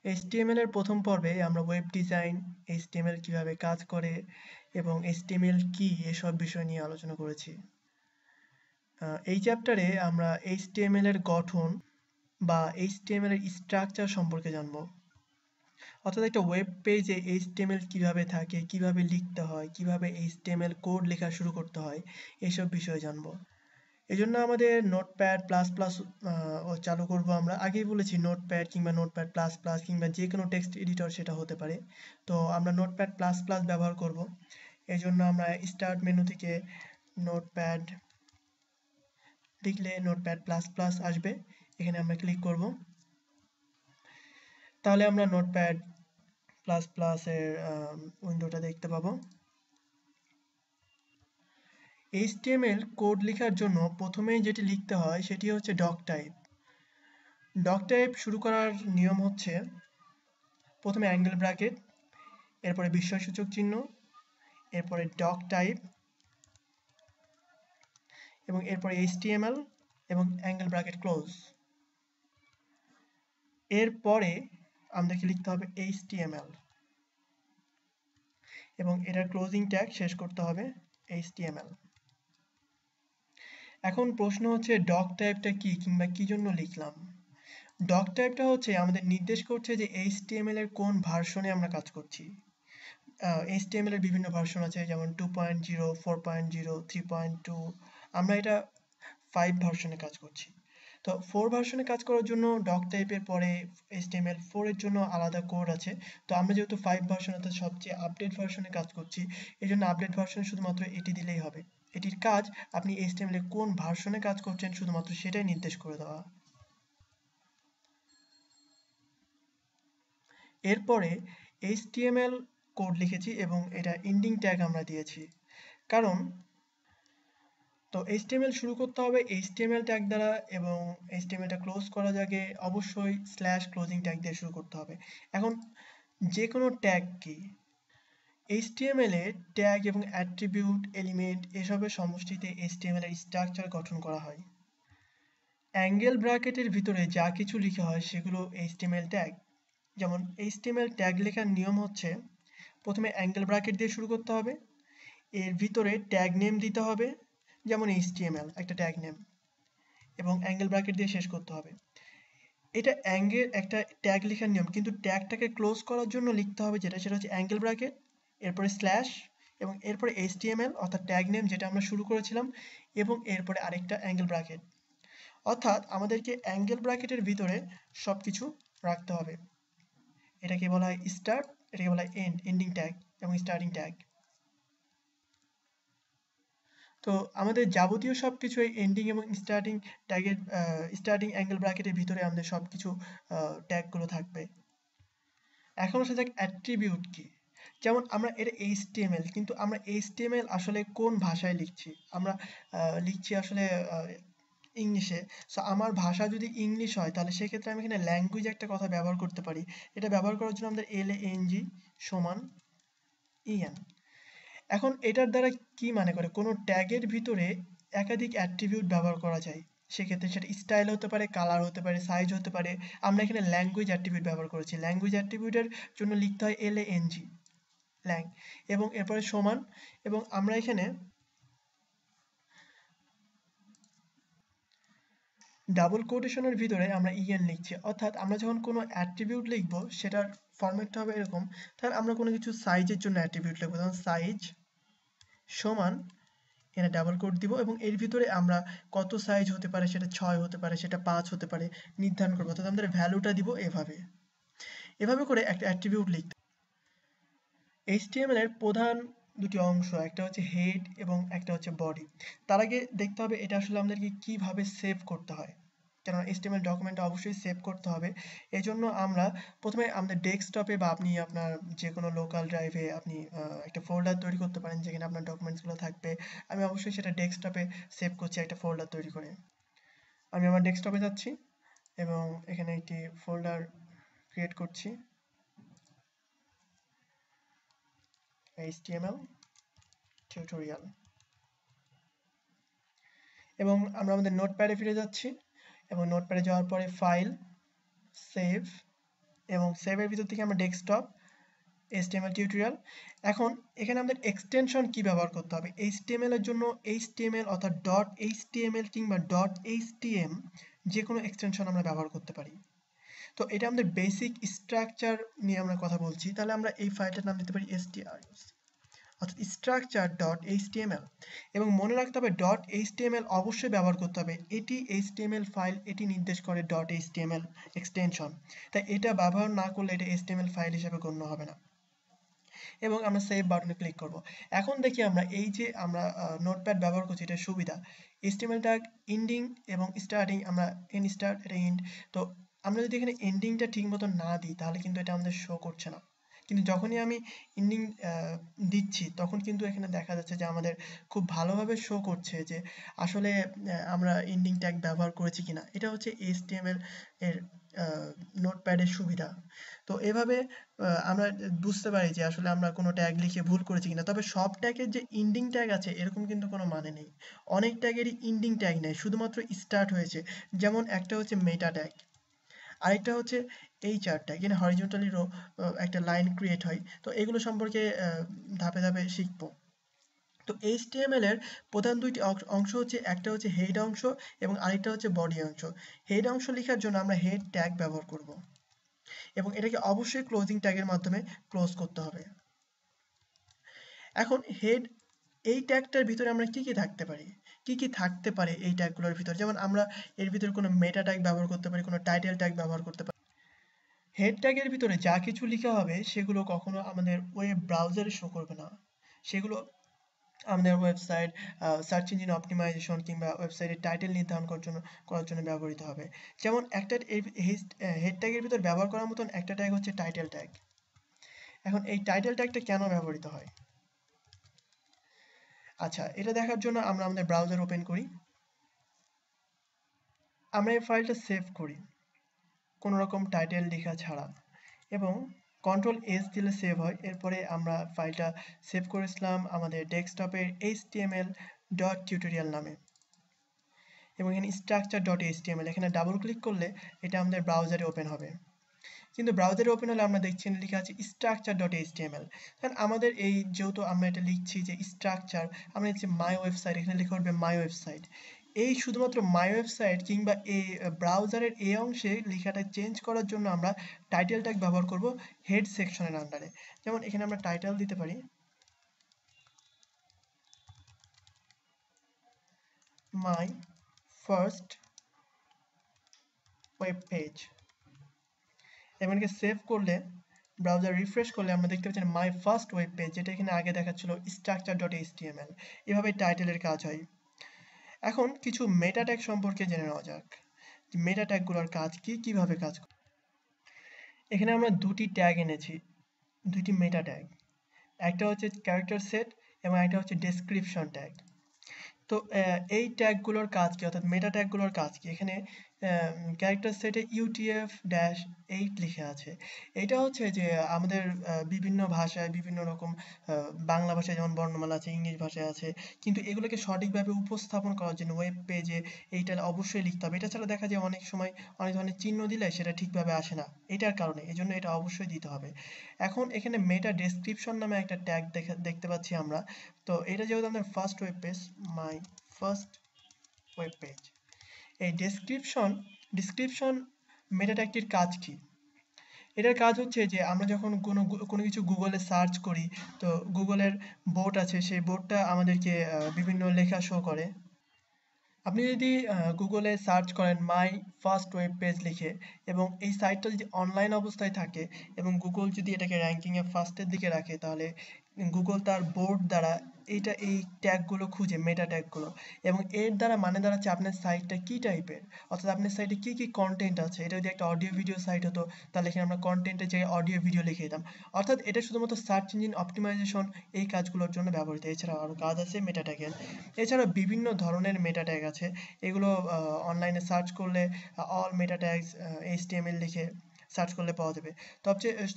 HTML এর প্রথম পর্বে আমরা ওয়েব ডিজাইন, HTML কিভাবে কাজ করে এবং HTML কি এসব বিষয় নিয়ে আলোচনা করেছি। এই চ্যাপ্টারে আমরা HTML এর গঠন বা HTML এর স্ট্রাকচার সম্পর্কে জানব। অর্থাৎ একটা ওয়েব পেজে HTML কিভাবে থাকে, কিভাবে লিখতে হয়, কিভাবে HTML কোড লেখা শুরু করতে হয়, এইসব বিষয়ে জানব। এজন্য আমাদের নোটপ্যাড প্লাস প্লাস চালু করব আমরা। আগেই বলেছি নোটপ্যাড কিংবা নোটপ্যাড প্লাস প্লাস কিংবা যে কোনো টেক্সট এডিটর সেটা হতে পারে। তো আমরা নোটপ্যাড প্লাস প্লাস ব্যবহার করব। এজন্য আমরা স্টার্ট মেনু থেকে নোটপ্যাড লিখলে নোটপ্যাড প্লাস প্লাস আসবে। এখানে আমরা ক্লিক করব। তাহলে আমরা নোটপ্যাড প্লাস প্লাস এর উইন্ডোটা দেখতে পাবো। HTML কোড লেখার জন্য প্রথমেই যেটি লিখতে হয় সেটি হচ্ছে ডক টাইপ। ডক টাইপ শুরু করার নিয়ম হচ্ছে প্রথমে অ্যাঙ্গেল ব্র্যাকেট, এরপরে বিস্ময়সূচক চিহ্ন, এরপরে ডক টাইপ এবং এরপরে HTML এবং অ্যাঙ্গেল ব্র্যাকেট ক্লোজ। এরপরে আমাদেরকে লিখতে হবে HTML এবং এটার ক্লোজিং ট্যাগ শেষ করতে হবে HTML। এখন প্রশ্ন হচ্ছে ডক টাইপটা কি কিংবা কি জন্য লিখলাম। ডক টাইপটা হচ্ছে আমাদের নির্দেশ করছে যে HTML এর কোন ভার্সনে আমরা কাজ করছি। HTML এর বিভিন্ন ভার্সন আছে, যেমন 2.0, 4.0, 3.2। আমরা এটা 5 ভার্সনে কাজ করছি। তো 4 ভার্সনে কাজ করার জন্য ডক টাইপের পরে HTML4 এর জন্য আলাদা কোড আছে। তো আমরা যেহেতু 5 ভার্সন অর্থাৎ সবচেয়ে আপডেট ভার্সনে কাজ করছি, এই জন্য আপডেট ভার্সনে শুধুমাত্র এটি দিলেই হবে। এটির কাজ আপনি HTML এর কোন ভার্সনে কাজ করছেন শুধুমাত্র সেটাই নির্দেশ করে দেওয়া। এরপরে HTML কোড লিখেছি এবং এটা এন্ডিং ট্যাগ আমরা দিয়েছি। কারণ তো HTML শুরু করতে হবে HTML ট্যাগ দ্বারা এবং HTMLটা ক্লোজ করার আগে অবশ্যই স্ল্যাশ ক্লোজিং ট্যাগ দিয়ে শুরু করতে হবে। এখন যে কোনো ট্যাগ কি? HTML এ ট্যাগ এবং অ্যাট্রিবিউট, এলিমেন্ট এসবের সমষ্টিতে HTML এর স্ট্রাকচার গঠন করা হয়। অ্যাঙ্গেল ব্র্যাকেটের ভিতরে যা কিছু লেখা হয় সেগুলো HTML ট্যাগ। যেমন HTML ট্যাগ লেখার নিয়ম হচ্ছে প্রথমে অ্যাঙ্গেল ব্র্যাকেট দিয়ে শুরু করতে হবে, এর ভিতরে ট্যাগ নেম দিতে হবে, যেমন HTML একটা ট্যাগ নেম, এবং অ্যাঙ্গেল ব্র্যাকেট দিয়ে শেষ করতে হবে। এটা একটা ট্যাগ লেখার নিয়ম, কিন্তু ট্যাগটাকে ক্লোজ করার জন্য লিখতে হবে সেটা হচ্ছে অ্যাঙ্গেল ব্র্যাকেট, এরপরে স্ল্যাশ এবং এরপরে HTML অর্থাৎ ট্যাগ নেম যেটা আমরা শুরু করেছিলাম, এবং এরপরে আরেকটা অ্যাঙ্গেল ব্র্যাকেট। অর্থাৎ আমাদেরকে অ্যাঙ্গেল ব্র্যাকেটের ভিতরে সব কিছু রাখতে হবে। এটাকে বলা হয় স্টার্ট, এটাকে বলা হয় এন্ডিং ট্যাগ এবং স্টার্টিং ট্যাগ। তো আমাদের যাবতীয় সব কিছু এই এন্ডিং এবং স্টার্টিং ট্যাগের স্টার্টিং অ্যাঙ্গেল ব্র্যাকেটের ভিতরে আমাদের সব কিছু ট্যাগগুলো থাকবে। এখন আসা যাক অ্যাট্রিবিউট কি। যেমন আমরা এটা HTML, কিন্তু আমরা HTML আসলে কোন ভাষায় লিখছি? আমরা লিখছি আসলে ইংলিশে। সো আমার ভাষা যদি ইংলিশ হয় তাহলে সেক্ষেত্রে আমি এখানে ল্যাঙ্গুয়েজ একটা কথা ব্যবহার করতে পারি। এটা ব্যবহার করার জন্য আমাদের LANG সমান EN। এখন এটার দ্বারা কি মানে করে? কোনো ট্যাগের ভিতরে একাধিক অ্যাট্রিবিউট ব্যবহার করা যায়। সেক্ষেত্রে সেটা স্টাইল হতে পারে, কালার হতে পারে, সাইজ হতে পারে। আমরা এখানে ল্যাঙ্গুয়েজ অ্যাট্রিবিউট ব্যবহার করেছি। ল্যাঙ্গুয়েজ অ্যাট্রিবিউটের জন্য লিখতে হয় LANG, ল্যাং, এবং এরপরে সমান, এবং আমরা এখানে ডাবল কোটেশনের ভিতরে আমরা EN লিখছি। অর্থাৎ আমরা যখন কোনো অ্যাট্রিবিউট লিখবো সেটার ফরম্যাটটা হবে এরকম। তাহলে আমরা কোনো কিছু সাইজের জন্য অ্যাট্রিবিউট লিখবো, যেমন সাইজ সমান, এখানে ডাবল কোট দিব এবং এর ভিতরে আমরা কত সাইজ হতে পারে, সেটা 6 হতে পারে, সেটা 5 হতে পারে, নির্ধারণ করবো। অর্থাৎ আমাদের ভ্যালুটা দিব এভাবে। এভাবে করে একটা অ্যাট্রিবিউট লিখতে। HTML এর প্রধান দুটি অংশ, একটা হচ্ছে হেড এবং একটা হচ্ছে বডি। তার আগে দেখতে হবে এটা আসলে আমাদেরকে কিভাবে সেভ করতে হয়। কেননা HTML ডকুমেন্টটা অবশ্যই সেভ করতে হবে। এজন্য আমরা প্রথমে আমাদের ডেস্কটপে বা আপনি আপনার যে কোনো লোকাল ড্রাইভে আপনি একটা ফোল্ডার তৈরি করতে পারেন যেখানে আপনার ডকুমেন্টসগুলো থাকবে। আমি অবশ্যই সেটা ডেস্কটপে সেভ করছি একটা ফোল্ডার তৈরি করে। আমি আমার ডেস্কটপে যাচ্ছি এবং এখানে একটি ফোল্ডার ক্রিয়েট করছি, HTML টিউটোরিয়াল, এবং আমরা আমাদের নোটপ্যাডে ফিরে যাচ্ছি এবং নোটপ্যাডে যাওয়ার পরে ফাইল, সেভ, এবং সেভের ভিতর থেকে আমরা ডেস্কটপ HTML টিউটোরিয়াল। এখন এখানে আমাদের এক্সটেনশন কি ব্যবহার করতে হবে। HTML এর জন্য HTML অর্থাৎ .html কিংবা .htm যে কোনো এক্সটেনশন আমরা ব্যবহার করতে পারি। তো এটা আমাদের বেসিক স্ট্রাকচার নিয়ে আমরা কথা বলছি। তাহলে আমরা এই ফাইলটার নাম দিতে পারি str অর্থাৎ structure.html এবং মনে রাখতে হবে .html অবশ্যই ব্যবহার করতে হবে। এটি HTML ফাইল, এটি নির্দেশ করে .html এক্সটেনশন। তাই এটা ব্যবহার না করলে এটা HTML ফাইল হিসেবে গণ্য হবে না। এবং আমরা সেভ বাটনে ক্লিক করব। এখন দেখি আমরা এই যে আমরা নোটপ্যাড ব্যবহার করছি এটার সুবিধা। HTML ট্যাগ এন্ডিং এবং স্টার্টিং, আমরা এন্ড স্টার্ট, এটা এন্ড। তো আমরা যদি এখানে এন্ডিংটা ঠিক মতো না দিই তাহলে কিন্তু এটা আমাদের শো করছে না। কিন্তু যখনই আমি এন্ডিং দিচ্ছি তখন কিন্তু এখানে দেখা যাচ্ছে যে আমাদের খুব ভালোভাবে শো করছে যে আসলে আমরা এন্ডিং ট্যাগ ব্যবহার করেছি কিনা। এটা হচ্ছে HTML এর নোটপ্যাডের সুবিধা। তো এভাবে আমরা বুঝতে পারি যে আসলে আমরা কোনো ট্যাগ লিখে ভুল করেছি কিনা। তবে সব ট্যাগের যে এন্ডিং ট্যাগ আছে এরকম কিন্তু কোনো মানে নেই। অনেক ট্যাগেরই এন্ডিং ট্যাগ নেই, শুধুমাত্র স্টার্ট হয়েছে। যেমন একটা হচ্ছে মেটা ট্যাগ, আরেকটা হচ্ছে HR ট্যাগ, এখানে হরিজন্টালি রো একটা লাইন ক্রিয়েট হয়। তো এগুলো সম্পর্কে ধাপে ধাপে শিখবো। তো HTML এর প্রধান দুইটি অংশ হচ্ছে, একটা হচ্ছে হেড অংশ এবং আরেকটা হচ্ছে বডি অংশ। হেড অংশ লেখার জন্য আমরা হেড ট্যাগ ব্যবহার করব এবং এটাকে অবশ্যই ক্লোজিং ট্যাগের মাধ্যমে ক্লোজ করতে হবে। এখন হেড, এই ট্যাগটার ভিতরে আমরা কি কি থাকতে পারি, কি কি থাকতে পারে এই ট্যাগগুলোর ভিতর। যেমন আমরা এর ভিতরে কোনো মেটা ট্যাগ ব্যবহার করতে পারি, কোনো টাইটেল ট্যাগ ব্যবহার করতে পারি। হেড ট্যাগের ভিতরে যা কিছু লেখা হবে সেগুলো কখনো আমাদের ওয়েব ব্রাউজারে শো করবে না। সেগুলো আমাদের ওয়েবসাইট সার্চ ইঞ্জিন অপটিমাইজেশন কিংবা ওয়েবসাইটের টাইটেল নির্ধারণ করার জন্য ব্যবহৃত হবে। যেমন একটা হেড ট্যাগের ভিতর ব্যবহার করার মতন একটা ট্যাগ হচ্ছে টাইটেল ট্যাগ। এখন এই টাইটেল ট্যাগটা কেন ব্যবহৃত হয়? আচ্ছা, এটা দেখার জন্য আমরা আমাদের ব্রাউজার ওপেন করি। আমরা এই ফাইলটা সেভ করি কোনো রকম টাইটেল লেখা ছাড়া এবং Ctrl+S দিলে সেভ হয়। এরপরে আমরা ফাইলটা সেভ করেছিলাম আমাদের ডেস্কটপের html.tutorial নামে এবং এখানে structure.html, এখানে ডাবল ক্লিক করলে এটা আমাদের ব্রাউজারে ওপেন হবে। কিন্তু ব্রাউজারে ওপেন হলে আমরা দেখছি লেখা আছে structure.html। কারণ আমাদের এই যেহেতু আমরা এটা লিখছি যে স্ট্রাকচার, আমরা লিখছি মাই ওয়েবসাইট, এখানে লেখা হবে মাই ওয়েবসাইট। এই শুধুমাত্র মাই ওয়েবসাইট কিংবা এই ব্রাউজারের এই অংশে লেখাটা চেঞ্জ করার জন্য আমরা টাইটেল ট্যাগ ব্যবহার করব হেড সেকশনের আন্ডারে। যেমন এখানে আমরা টাইটেল দিতে পারি মাই ফার্স্ট ওয়েব পেজ। এমনকি সেভ করলে, ব্রাউজার রিফ্রেশ করলে আমরা দেখতে পাচ্ছি মাই ফার্স্ট ওয়েব পেজ, যেটা এখানে আগে দেখাচ্ছিল structure.html। এভাবে টাইটেলের কাজ হয়। এখন কিছু মেটা ট্যাগ সম্পর্কে জেনে নেওয়া যাক। মেটা ট্যাগগুলোর কাজ কি, কিভাবে কাজ করে। এখানে আমরা দুটি ট্যাগ এনেছি, দুটি মেটা ট্যাগ। একটা হচ্ছে ক্যারেক্টার সেট এবং একটা হচ্ছে ডেসক্রিপশন ট্যাগ। তো এই ট্যাগগুলোর কাজ কি, অর্থাৎ মেটা ট্যাগগুলোর কাজ কি? এখানে ক্যারেক্টার সেটে UTF-8 লিখে আছে। এটা হচ্ছে যে আমাদের বিভিন্ন ভাষায় বিভিন্ন রকম, বাংলা ভাষায় যেমন বর্ণমালা আছে, ইংলিশ ভাষায় আছে, কিন্তু এগুলোকে সঠিকভাবে উপস্থাপন করার জন্য ওয়েব পেজে এইটা অবশ্যই লিখতে হবে। এটা ছাড়া দেখা যায় অনেক সময় অনেক ধরনের চিহ্ন দিলে সেটা ঠিকভাবে আসে না, এটার কারণে এজন্য এটা অবশ্যই দিতে হবে। এখন এখানে মেটা ডেসক্রিপশন নামে একটা ট্যাগ দেখতে পাচ্ছি আমরা। তো এটা যেহেতু আমাদের first web page, my first web page, এই ডিসক্রিপশন মেটা ট্যাগটির কাজ কি? এটার কাজ হচ্ছে যে আমরা যখন কোনো কিছু গুগলে সার্চ করি, তো গুগলের বোট আছে, সেই বোটটা আমাদেরকে বিভিন্ন লেখা শো করে। আপনি যদি গুগলে সার্চ করেন মাই ফার্স্ট ওয়েব পেজ লিখে এবং এই সাইটটা যদি অনলাইন অবস্থায় থাকে এবং গুগল যদি এটাকে র্যাঙ্কিংয়ে ফার্স্টের দিকে রাখে, তাহলে গুগল তার বোর্ড দ্বারা এই ট্যাগগুলো খুঁজে, মেটা ট্যাগগুলো, এবং এর দ্বারা মানে দাঁড়াচ্ছে আপনার সাইটটা কী টাইপের, অর্থাৎ আপনার সাইটে কী কী কন্টেন্ট আছে। এটা যদি একটা অডিও ভিডিও সাইট হতো তাহলে এখানে আমরা কন্টেন্টের জায়গায় অডিও ভিডিও লিখে দিতাম। অর্থাৎ এটা শুধুমাত্র সার্চ ইঞ্জিন অপটিমাইজেশন এই কাজগুলোর জন্য ব্যবহৃত। এছাড়াও আরও কাজ আছে মেটা ট্যাগের। এছাড়া বিভিন্ন ধরনের মেটা ট্যাগ আছে, এগুলো অনলাইনে সার্চ করলে অল মেটা ট্যাগস HTML লিখে সার্চ করলে পাওয়া যাবে।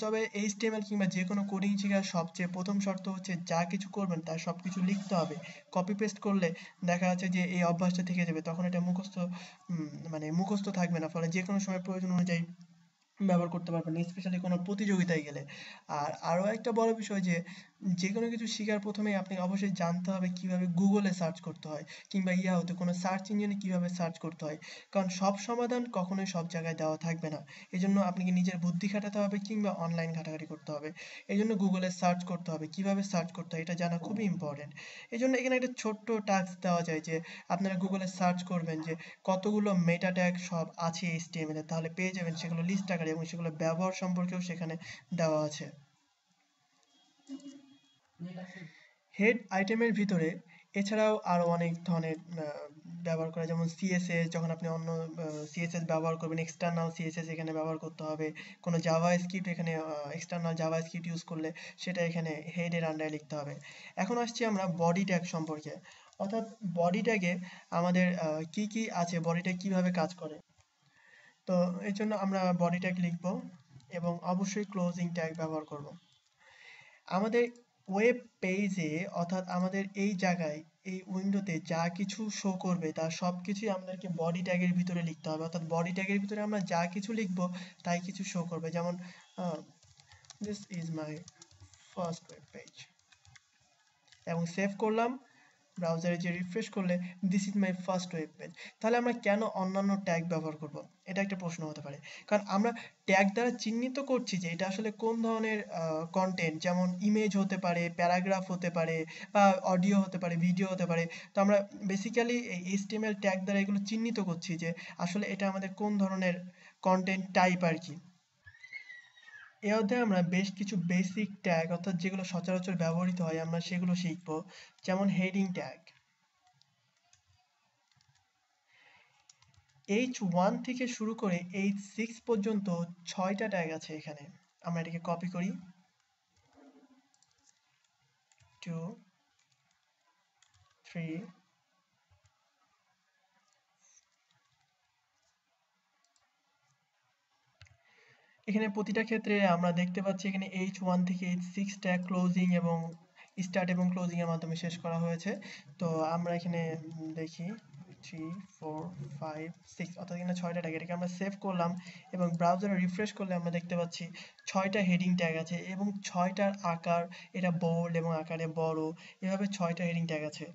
তবে HTML কিংবা যে কোনো কোডিং শেখার সবচেয়ে প্রথম শর্ত হচ্ছে যা কিছু করবেন তার সব কিছু লিখতে হবে। কপি পেস্ট করলে দেখা যাচ্ছে যে এই অভ্যাসটা থেকে যাবে, তখন এটা মুখস্থ মানে মুখস্থ থাকবে না, ফলে যে কোনো সময় প্রয়োজন অনুযায়ী ব্যবহার করতে পারবেন না, স্পেশালি কোনো প্রতিযোগিতায় গেলে। আর আরো একটা বড় বিষয় যে যে কোনো কিছু শেখার প্রথমে আপনি অবশ্যই জানতে হবে কিভাবে গুগলে সার্চ করতে হয়, কিংবা ইয়াহুতে কোনো সার্চ ইঞ্জিনে কিভাবে সার্চ করতে হয়। কারণ সব সমাধান কখনোই সব জায়গায় দেওয়া থাকবে না। এই জন্য আপনাকে নিজের বুদ্ধি খাটাতে হবে কিংবা অনলাইন ঘাটাঘাটি করতে হবে। এই জন্য গুগলে সার্চ করতে হবে, কিভাবে সার্চ করতে হয় এটা জানা খুবই ইম্পর্টেন্ট। এই জন্য এখানে একটা ছোট্ট টাস্ক দেওয়া যায় যে আপনারা গুগলে সার্চ করবেন যে কতগুলো মেটা ট্যাগ সব আছে এইচটিএমএল এ, তাহলে পেয়ে যাবেন সেগুলো লিস্ট আকারে, এবং সেগুলো ব্যবহার সম্পর্কেও সেখানে দেওয়া আছে। হেড আইটেমের ভিতরে এছাড়াও আরো অনেক ধরনের ব্যবহার করা, যেমন সিএসএস, যখন আপনি অন্য সিএসএস ব্যবহার করবেন, এক্সটার্নাল সিএসএস এখানে ব্যবহার করতে হবে। কোনো জাভা স্ক্রিপ্ট এখানে এক্সটার্নাল জাভা স্ক্রিপ্ট ইউজ করলে সেটা এখানে হেডের আন্ডারে লিখতে হবে। এখন আসছি আমরা বডি ট্যাগ সম্পর্কে, অর্থাৎ বডি ট্যাগে আমাদের কি কি আছে, বডি ট্যাগ কিভাবে কাজ করে। তো এর জন্য আমরা বডি ট্যাগ লিখব এবং অবশ্যই ক্লোজিং ট্যাগ ব্যবহার করব। আমাদের ওয়েব পেজে, অর্থাৎ আমাদের এই জায়গায়, এই উইন্ডোতে যা কিছু শো করবে তার সব কিছুই আমাদেরকে বডি ট্যাগের ভিতরে লিখতে হবে। অর্থাৎ বডি ট্যাগের ভিতরে আমরা যা কিছু লিখব তাই কিছু শো করবে। যেমন this is my first web page, এবং সেভ করলাম। ব্রাউজারে যে রিফ্রেশ করলে this is my first web page. তাহলে আমরা কেন অন্যান্য ট্যাগ ব্যবহার করব, এটা একটা প্রশ্ন হতে পারে। কারণ আমরা ট্যাগ দ্বারা চিহ্নিত করছি যে এটা আসলে কোন ধরনের কন্টেন্ট, যেমন ইমেজ হতে পারে, প্যারাগ্রাফ হতে পারে, বা অডিও হতে পারে, ভিডিও হতে পারে। তো আমরা বেসিক্যালি এই এইচটিএমএল ট্যাগ দ্বারা এগুলো চিহ্নিত করছি যে আসলে এটা আমাদের কোন ধরনের কন্টেন্ট টাইপ আর কি। এই অধ্যায়ে আমরা বেশ কিছু বেসিক ট্যাগ, অর্থাৎ যেগুলো সচরাচর ব্যবহৃত হয়, আমরা সেগুলো শিখব। যেমন হেডিং ট্যাগ। H1 থেকে শুরু করে H6 পর্যন্ত 6টা ট্যাগ আছে এখানে। আমরা এটাকে কপি করি, 2, 3, এখানে প্রতিটা ক্ষেত্রে আমরা দেখতে পাচ্ছি এখানে H1 থেকে H6 ট্যাগ ক্লোজিং এবং স্টার্ট এবং ক্লোজিং এর মাধ্যমে শেষ করা হয়েছে। তো আমরা এখানে দেখি 3, 4, 5, 6, অর্থাৎ এখানে 6টা ট্যাগ। এটাকে আমরা সেভ করলাম এবং ব্রাউজারে রিফ্রেশ করলে আমরা দেখতে পাচ্ছি 6টা হেডিং ট্যাগ আছে এবং 6টার আকার, এটা বোল্ড এবং আকারে বড়, এভাবে 6টা হেডিং ট্যাগ আছে।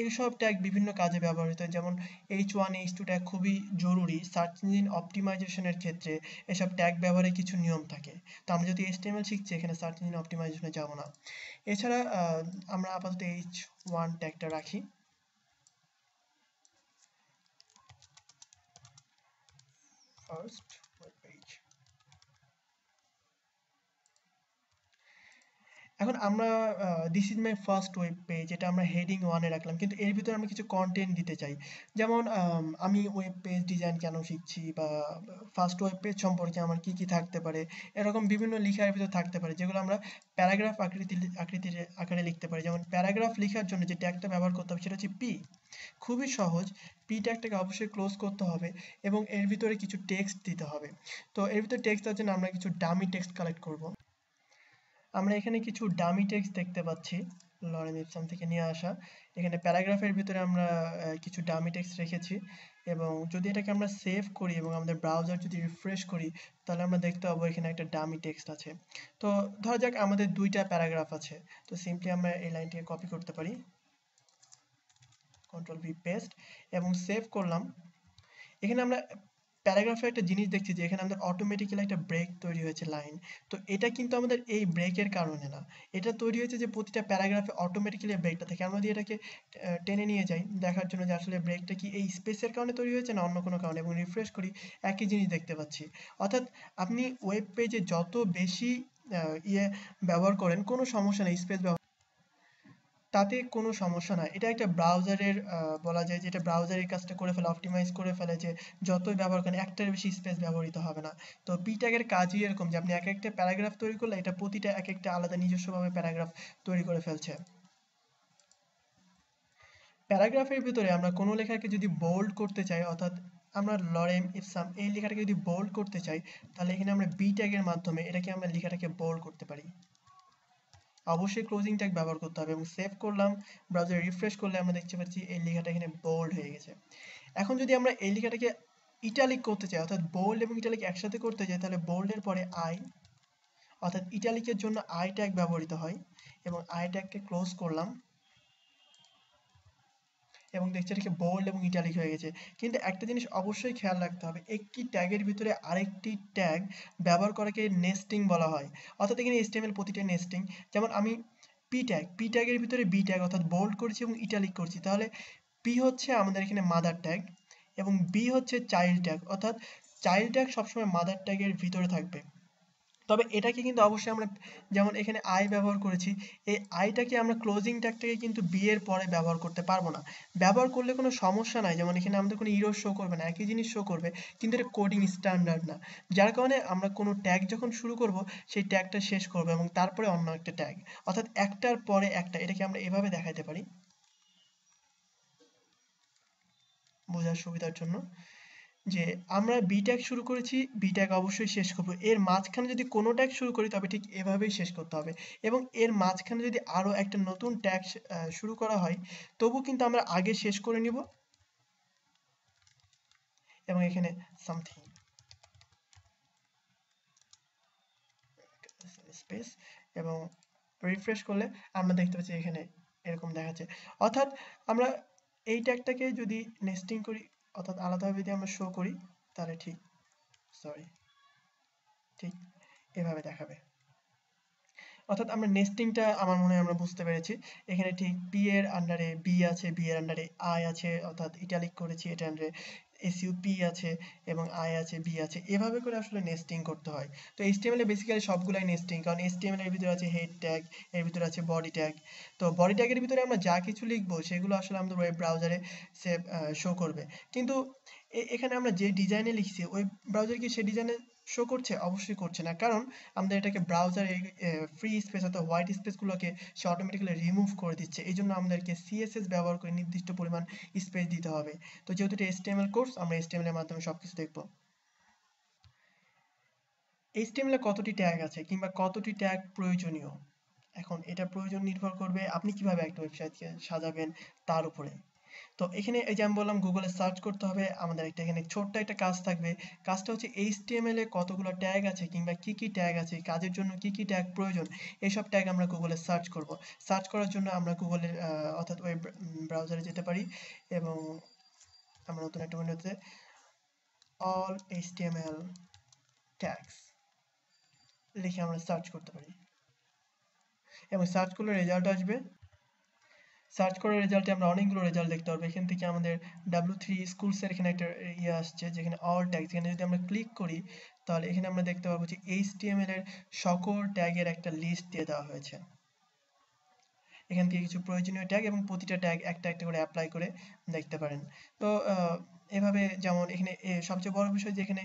এইসব ট্যাগ বিভিন্ন কাজে ব্যবহৃত হয়। যেমন H1, H2 ট্যাগ খুবই জরুরি সার্চ ইঞ্জিন অপটিমাইজেশনের ক্ষেত্রে। এসব ট্যাগ ব্যবহারে কিছু নিয়ম থাকে। তো আমরা যদি HTML শিখছি, এখানে সার্চ ইঞ্জিন অপটিমাইজেশনে যাব না। এছাড়া আমরা আপাতত H1 ট্যাগটা রাখি। First web page. এখন আমরা this is my first web page, এটা আমরা হেডিং 1 এ রাখলাম, কিন্তু এর ভিতরে আমরা কিছু কন্টেন্ট দিতে চাই। যেমন আমি ওয়েব পেজ ডিজাইন কেন শিখছি, বা ফার্স্ট ওয়েব পেজ সম্পর্কে আমার কি কি থাকতে পারে, এরকম বিভিন্ন লেখার ভিতর থাকতে পারে, যেগুলো আমরা প্যারাগ্রাফ আকৃতির আকারে লিখতে পারি। যেমন প্যারাগ্রাফ লেখার জন্য যে ট্যাগটা ব্যবহার করতে হবে সেটা হচ্ছে পি। খুবই সহজ, পি ট্যাগটাকে অবশ্যই ক্লোজ করতে হবে এবং এর ভিতরে কিছু টেক্সট দিতে হবে। তো এর ভিতরে টেক্সট দেওয়ার জন্য আমরা কিছু ডামি টেক্সট কালেক্ট করব। আমরা এখানে কিছু ডামি টেক্সট দেখতে পাচ্ছি, লরেন ইপসন থেকে নিয়ে আসা। এখানে প্যারাগ্রাফের ভিতরে আমরা কিছু ডামি টেক্সট রেখেছি, এবং যদি এটাকে আমরা সেভ করি এবং আমাদের ব্রাউজার যদি রিফ্রেশ করি, তাহলে আমরা দেখতে পাবো এখানে একটা ডামি টেক্সট আছে। তো ধরা যাক আমাদের 2টা প্যারাগ্রাফ আছে, তো সিম্পলি আমরা এই লাইনটিকে কপি করতে পারি, কন্ট্রোল ভি পেস্ট, এবং সেভ করলাম। এখানে আমরা প্যারাগ্রাফে একটা জিনিস দেখছি যে এখানে আমাদের অটোমেটিক্যালি একটা ব্রেক তৈরি হয়েছে লাইন। তো এটা কিন্তু আমাদের এই ব্রেকের কারণে না, এটা তৈরি হয়েছে যে প্রতিটা প্যারাগ্রাফে অটোমেটিক্যালি ব্রেকটা থাকে। আমরা যদি এটাকে টেনে নিয়ে যাই দেখার জন্য যে আসলে ব্রেকটা কি এই স্পেসের কারণে তৈরি হয়েছে না অন্য কোনো কারণে, এবং রিফ্রেশ করি, একই জিনিস দেখতে পাচ্ছি। অর্থাৎ আপনি ওয়েব পেজে যত বেশি ইয়ে ব্যবহার করেন কোনো সমস্যা নেই, স্পেস তাতে কোনো সমস্যা না। এটা একটা ব্রাউজারের বলা যায় যে এটা ব্রাউজারের কাজটা করে ফেলে, অপটিমাইজ করে ফেলে যে যতই ব্যবহার করেন একটার বেশি স্পেস ব্যবহৃত হবে না। তো পি ট্যাগের কাজই এরকম যে আপনি এক একটা প্যারাগ্রাফ তৈরি করলে এটা প্রতিটা এক একটা আলাদা নিজস্বভাবে প্যারাগ্রাফ তৈরি করে ফেলছে। প্যারাগ্রাফের ভিতরে আমরা কোনো লেখাকে যদি বোল্ড করতে চাই, অর্থাৎ আমরা লরেম ইপসাম এই লেখাটাকে যদি বোল্ড করতে চাই, তাহলে এখানে আমরা বি ট্যাগের মাধ্যমে এটাকে আমরা লেখাটাকে বোল্ড করতে পারি। অবশ্যই ক্লোজিং ট্যাগ ব্যবহার করতে হবে, এবং সেভ করলাম, ব্রাউজার রিফ্রেশ করলে আমরা দেখতে পাচ্ছি এই লেখাটা এখানে বোল্ড হয়ে গেছে। এখন যদি আমরা এই লেখাটাকে ইটালিক করতে চাই, অর্থাৎ বোল্ড এবং ইটালিক একসাথে করতে চাই, তাহলে বোল্ডের পরে আই, অর্থাৎ ইটালিকের জন্য আই ট্যাগ ব্যবহৃত হয়, এবং আই ট্যাগকে ক্লোজ করলাম এবং দেখছি এটাকে বোল্ড এবং ইটালিক হয়ে গেছে। কিন্তু একটা জিনিস অবশ্যই খেয়াল রাখতে হবে, একটি ট্যাগের ভিতরে আরেকটি ট্যাগ ব্যবহার করাকে নেস্টিং বলা হয়। অর্থাৎ এখানে HTML প্রতিটা নেস্টিং। যেমন আমি পি ট্যাগের ভিতরে বি ট্যাগ অর্থাৎ বোল্ড করছি এবং ইটালিক করছি, তাহলে পি হচ্ছে আমাদের এখানে মাদার ট্যাগ এবং বি হচ্ছে চাইল্ড ট্যাগ, অর্থাৎ চাইল্ড ট্যাগ সবসময় মাদার ট্যাগের ভিতরে থাকবে। তবে এটাকে কিন্তু অবশ্যই আমরা, যেমন এখানে আই ব্যবহার করেছি, এই আইটাকে আমরা ক্লোজিং ট্যাগটাকে কিন্তু বি এর পরে ব্যবহার করতে পারবো না। ব্যবহার করলে কোনো সমস্যা নাই, যেমন এখানে আমাদের কোনো ইরর শো করবে না, একই জিনিস শো করবে, কিন্তু এটা কোডিং স্ট্যান্ডার্ড না। যার কারণে আমরা কোনো ট্যাগ যখন শুরু করব সেই ট্যাগটা শেষ করবো এবং তারপরে অন্য একটা ট্যাগ, অর্থাৎ একটার পরে একটা। এটাকে আমরা এভাবে দেখাতে পারি বোঝার সুবিধার জন্য, যে আমরা বি ট্যাগ শুরু করেছি, বি ট্যাগ অবশ্যই শেষ করব। এর মাঝখানে যদি কোনো ট্যাগ শুরু করি তবে ঠিক এভাবেই শেষ করতে হবে, এবং এর মাঝখানে যদি আরো একটা নতুন ট্যাগ শুরু করা হয় তবু কিন্তু আমরা আগে শেষ করে নিব এবং এখানে সামথিং স্পেস এবং রিফ্রেশ করলে আমরা দেখতে পাচ্ছি এখানে এরকম দেখাচ্ছে। অর্থাৎ আমরা এই ট্যাগটাকে যদি নেস্টিং করি, অর্থাৎ আলাদাভাবে যদি আমরা শো করি, তাহলে ঠিক ঠিক এভাবে দেখাবে। অর্থাৎ আমরা নেস্টিংটা আমার মনে হয় আমরা বুঝতে পেরেছি। এখানে ঠিক পি এর আন্ডারে বি আছে, বি এর আন্ডারে আই আছে, অর্থাৎ ইটালিক করেছি, এটা আন্ডারে এসইউপি আছে এবং আই আছে, বি আছে, এভাবে করে আসলে নেস্টিং করতে হয়। তো HTML এ বেসিক্যালি সবগুলাই নেস্টিং, কারণ HTML এর ভিতরে আছে হেড ট্যাগ, এর ভিতরে আছে বডি ট্যাগ। তো বডি ট্যাগের ভিতরে আমরা যা কিছু লিখবো সেগুলো আসলে আমাদের ওয়েব ব্রাউজারে সে শো করবে। কিন্তু এখানে আমরা যে ডিজাইনে লিখছি ওয়েব ব্রাউজার কি সেই ডিজাইনে শো করছে? অবশ্যই করছে না, কারণ আমাদের এটাকে ব্রাউজারে ফ্রি স্পেস অর্থাৎ হোয়াইট স্পেসগুলোকে সে অটোমেটিক্যালি রিমুভ করে দিচ্ছে। এই জন্য আমাদেরকে CSS ব্যবহার করে নির্দিষ্ট পরিমাণ স্পেস দিতে হবে। তো যেহেতু এটা HTML কোর্স, আমরা HTML এর মাধ্যমে সবকিছু দেখব। HTML এ কতটি ট্যাগ আছে কিংবা কতটি ট্যাগ প্রয়োজনীয়, এখন এটা প্রয়োজন নির্ভর করবে আপনি কিভাবে একটা ওয়েবসাইটকে সাজাবেন তার উপরে। তো এখানে এই যে আমি বললাম গুগলে সার্চ করতে হবে, আমাদের একটা এখানে ছোট্ট একটা কাজ থাকবে। কাজটা হচ্ছে HTML এ কতগুলো ট্যাগ আছে কিংবা কি কি ট্যাগ আছে, কাজের জন্য কি কি ট্যাগ প্রয়োজন, এইসব ট্যাগ আমরা গুগলে সার্চ করব। সার্চ করার জন্য আমরা গুগলের অর্থাৎ ওয়েব ব্রাউজারে যেতে পারি এবং আমরা নতুন একটা উইন্ডোতে অল HTML ট্যাগস লিখে আমরা সার্চ করতে পারি এবং সার্চ করলে রেজাল্ট আসবে। সার্চ করার রেজাল্টে আমরা অনেকগুলো রেজাল্ট দেখতে পারবো। এখান থেকে আমাদের W3 স্কুলসের এখানে একটা ইয়ে আসছে যেখানে অল ট্যাগ, যেখানে যদি আমরা ক্লিক করি তাহলে এখানে আমরা দেখতে পাবো যে HTML এর সকল ট্যাগের একটা লিস্ট দিয়ে দেওয়া হয়েছে। এখান থেকে কিছু প্রয়োজনীয় ট্যাগ এবং প্রতিটা ট্যাগ একটা একটা করে অ্যাপ্লাই করে দেখতে পারেন। তো এভাবে, যেমন এখানে সবচেয়ে বড় বিষয় যে এখানে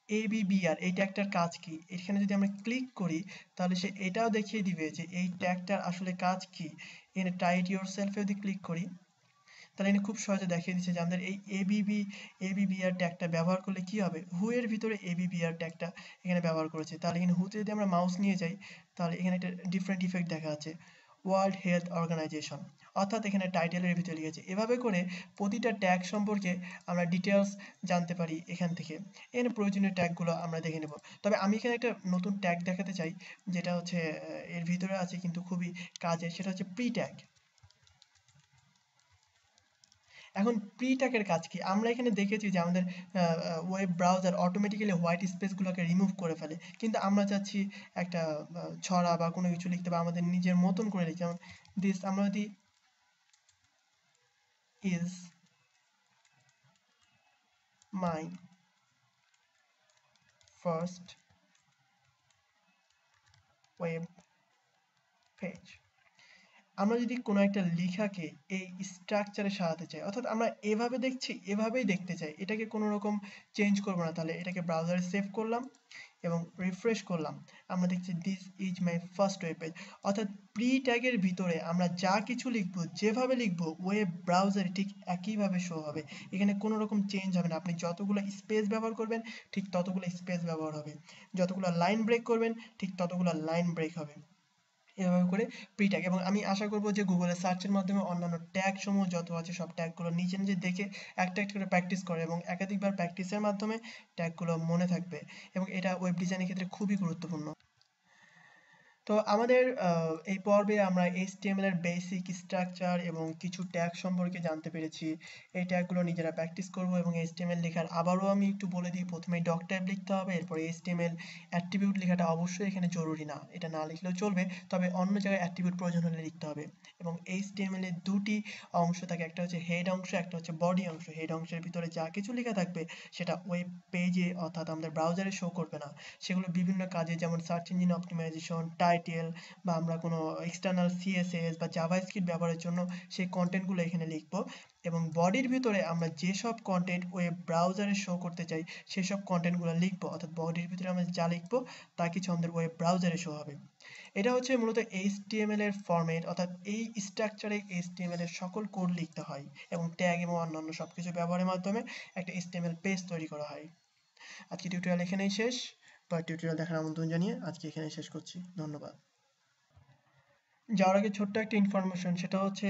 ABBR এই ট্যাগটার কাজ কি, এখানে যদি আমরা ক্লিক করি তাহলে সে এটাও দেখিয়ে দিবে যে এই ট্যাগটার আসলে কাজ কি। এখানে টাইট ইয়োরসেলফে যদি ক্লিক করি তাহলে এখানে খুব সহজে দেখিয়ে দিচ্ছে যে আমাদের এই ABBR ট্যাগটা ব্যবহার করলে কি হবে। হু এর ভিতরে ABBR ট্যাগটা এখানে ব্যবহার করেছে, তাহলে এখানে হুতে যদি আমরা মাউস নিয়ে যাই তাহলে এখানে একটা ডিফারেন্ট ইফেক্ট দেখা যাচ্ছে, ওয়ার্ল্ড হেলথ অর্গানাইজেশন, অর্থাৎ এখানে টাইটেলের ভিতরে লিখেছে। এভাবে করে প্রতিটা ট্যাগ সম্পর্কে আমরা ডিটেলস জানতে পারি এখান থেকে। এখানে প্রয়োজনীয় ট্যাগগুলো আমরা দেখে নেব। তবে আমি এখানে একটা নতুন ট্যাগ দেখাতে চাই, যেটা হচ্ছে এর ভিতরে আছে কিন্তু খুবই কাজের, সেটা হচ্ছে প্রি ট্যাগ। এখন প্রি ট্যাগের কাজ কি, আমরা এখানে দেখেছি যে আমাদের ওয়েব ব্রাউজার অটোমেটিক্যালি হোয়াইট স্পেসগুলোকে রিমুভ করে ফেলে, কিন্তু আমরা চাচ্ছি একটা ছড়া বা কোনো কিছু লিখতে বা আমাদের নিজের মতন করে লিখতে। যেমন দিস, আমরা যদি is my first web page, আমরা যদি কোনো একটা লেখাকে এই স্ট্রাকচারে সাজাতে চাই, অর্থাৎ আমরা এভাবে দেখছি এভাবেই দেখতে চাই, এটাকে কোনো রকম চেঞ্জ করবো না, তাহলে এটাকে ব্রাউজারে সেভ করলাম এবং রিফ্রেশ করলাম, আমরা দেখছি this is my first web page. অর্থাৎ প্রি ট্যাগের ভিতরে আমরা যা কিছু লিখবো, যেভাবে লিখবো ওয়েব ব্রাউজারে ঠিক একইভাবে শো হবে। এখানে কোনো রকম চেঞ্জ হবে না, আপনি যতগুলো স্পেস ব্যবহার করবেন ঠিক ততগুলো স্পেস ব্যবহার হবে, যতগুলো লাইন ব্রেক করবেন ঠিক ততগুলো লাইন ব্রেক হবে। এভাবে করে প্রি ট্যাগ, এবং আমি আশা করব যে গুগলে সার্চের মাধ্যমে অন্যান্য ট্যাগ সমূহ যত আছে সব ট্যাগগুলো নিজে নিজে দেখে একটা একটা করে প্র্যাকটিস করে এবং একাধিকবার প্র্যাকটিসের মাধ্যমে ট্যাগগুলো মনে থাকবে, এবং এটা ওয়েব ডিজাইনের ক্ষেত্রে খুবই গুরুত্বপূর্ণ। তো আমাদের এই পর্বে আমরা HTML এর বেসিক স্ট্রাকচার এবং কিছু ট্যাগ সম্পর্কে জানতে পেরেছি। এই ট্যাগগুলো নিজেরা প্র্যাকটিস করব, এবং HTML লেখার আবারও আমি একটু বলে দিই, প্রথমে ডক ট্যাগ লিখতে হবে, এরপরে HTML অ্যাট্রিবিউট লেখাটা অবশ্যই এখানে জরুরি না, এটা না লিখলেও চলবে, তবে অন্য জায়গায় অ্যাট্রিবিউট প্রয়োজন হলে লিখতে হবে। এবং HTML এর দুটি অংশ থাকে, একটা হচ্ছে হেড অংশ, একটা হচ্ছে বডি অংশ। হেড অংশের ভিতরে যা কিছু লেখা থাকবে সেটা ওয়েব পেজে অর্থাৎ আমাদের ব্রাউজারে শো করবে না, সেগুলো বিভিন্ন কাজে যেমন সার্চ ইঞ্জিন অপটিমাইজেশন, টাইটেল, বা আমরা কোনো এক্সটার্নাল CSS বা জাভাস্ক্রিপ্ট ব্যবহারের জন্য সেই কন্টেন্টগুলো এখানে লিখব। এবং বডির ভিতরে আমরা যেসব কন্টেন্ট ওয়েব ব্রাউজারে শো করতে চাই সেসব কন্টেন্টগুলো লিখব, অর্থাৎ বডির ভিতরে আমরা যা লিখবো তা কিছু আমাদের ওয়েব ব্রাউজারে শো হবে। এটা হচ্ছে মূলত HTML এর ফরম্যাট, অর্থাৎ এই স্ট্রাকচারে HTML এর সকল কোড লিখতে হয় এবং ট্যাগ এবং অন্যান্য সবকিছু ব্যবহারের মাধ্যমে একটা HTML পেজ তৈরি করা হয়। আজকে টিউটোরিয়াল এখানেই শেষ। পরের টিউটোরিয়াল দেখার আমন্ত্রণ জানিয়ে আজকে এখানেই শেষ করছি। ধন্যবাদ। যাওয়ার আগে ছোট্ট একটা ইনফরমেশন, সেটা হচ্ছে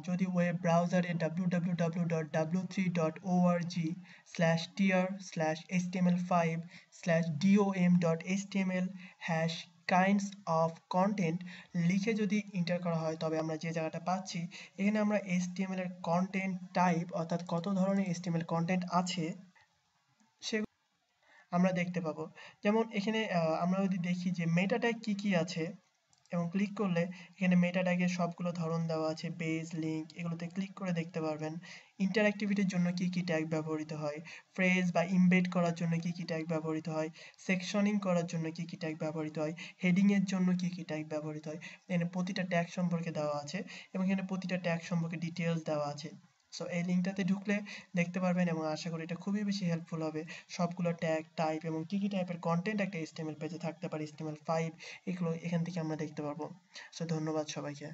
যদি ওয়েব ব্রাউজারে www.tr/html5/dom.html#kinds-of-content লিখে যদি এন্টার করা হয়, তবে আমরা যে জায়গাটা পাচ্ছি এখানে আমরা HTML এর কন্টেন্ট টাইপ, অর্থাৎ কত ধরনের HTML কন্টেন্ট আছে সেগুলো আমরা দেখতে পাবো। যেমন এখানে আমরা যদি দেখি যে মেটা ট্যাগ কি কি আছে এবং ক্লিক করলে এখানে মেটা ট্যাগের সবগুলো ধরন দেওয়া আছে, বেজ, লিঙ্ক, এগুলোতে ক্লিক করে দেখতে পারবেন। ইন্টারঅ্যাক্টিভিটির জন্য কি কি ট্যাগ ব্যবহৃত হয়, ফ্রেজ বা ইমবেড করার জন্য কি কি ট্যাগ ব্যবহৃত হয়, সেকশনিং করার জন্য কি কি ট্যাগ ব্যবহৃত হয়, হেডিং এর জন্য কি কি ট্যাগ ব্যবহৃত হয়, এখানে প্রতিটা ট্যাগ সম্পর্কে দেওয়া আছে এবং এখানে প্রতিটা ট্যাগ সম্পর্কে ডিটেলস দেওয়া আছে। সো এই লিঙ্কটাতে ঢুকলে দেখতে পারবেন এবং আশা করি এটা খুবই বেশি হেল্পফুল হবে। সবগুলো ট্যাগ, টাইপ এবং কি কি টাইপের কন্টেন্ট একটা HTML পেজে থাকতে পারে, HTML5, এগুলো এখান থেকে আমরা দেখতে পারবো। সো ধন্যবাদ সবাইকে।